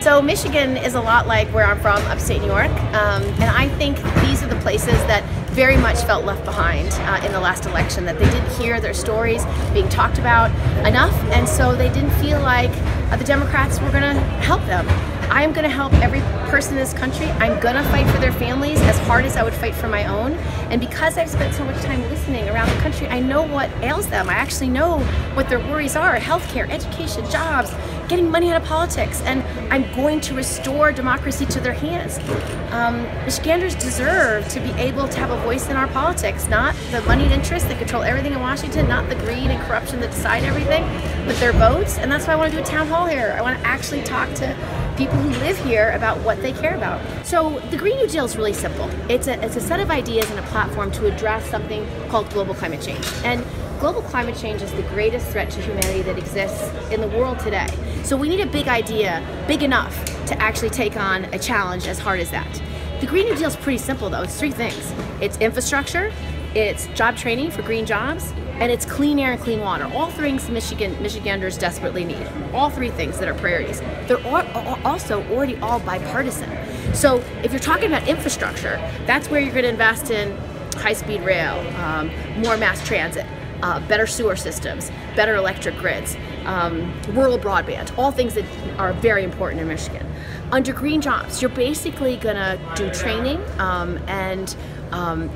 So Michigan is a lot like where I'm from, upstate New York, and I think these are the places that very much felt left behind in the last election, that they didn't hear their stories being talked about enough, and so they didn't feel like the Democrats were going to help them. I'm going to help every person in this country. I'm going to fight for their families as hard as I would fight for my own. And because I've spent so much time listening around the country, I know what ails them. I actually know what their worries are: healthcare, education, jobs, getting money out of politics. And I'm going to restore democracy to their hands. Michiganders deserve to be able to have a voice in our politics, not the moneyed interests that control everything in Washington, not the greed and corruption that decide everything, but their votes. And that's why I want to do a town hall here. I want to actually talk to people who live here about what they care about. So the Green New Deal is really simple. It's a set of ideas and a platform to address something called global climate change. And global climate change is the greatest threat to humanity that exists in the world today. So we need a big idea, big enough to actually take on a challenge as hard as that. The Green New Deal is pretty simple though. It's three things. It's infrastructure, it's job training for green jobs, and it's clean air and clean water. All things Michiganders desperately need. All three things that are priorities. They're also already all bipartisan. So if you're talking about infrastructure, that's where you're going to invest in high-speed rail, more mass transit, better sewer systems, better electric grids, rural broadband, all things that are very important in Michigan. Under green jobs, you're basically going to do training and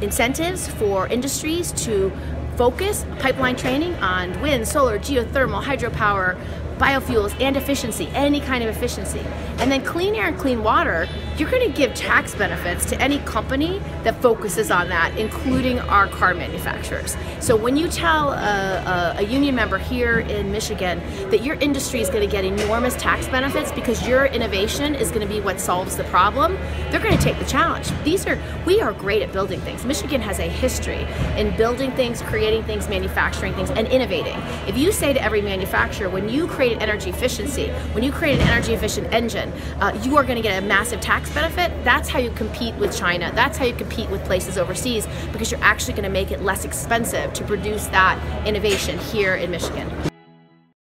incentives for industries to focus pipeline training on wind, solar, geothermal, hydropower, biofuels, and efficiency, any kind of efficiency. And then clean air and clean water, you're going to give tax benefits to any company that focuses on that, including our car manufacturers. So when you tell a union member here in Michigan that your industry is going to get enormous tax benefits because your innovation is going to be what solves the problem, they're going to take the challenge. We are great at building things. Michigan has a history in building things, creating things, manufacturing things, and innovating. If you say to every manufacturer, when you create energy efficiency, when you create an energy efficient engine, you are going to get a massive tax benefit, that's how you compete with China. That's how you compete with places overseas, because you're actually going to make it less expensive to produce that innovation here in Michigan.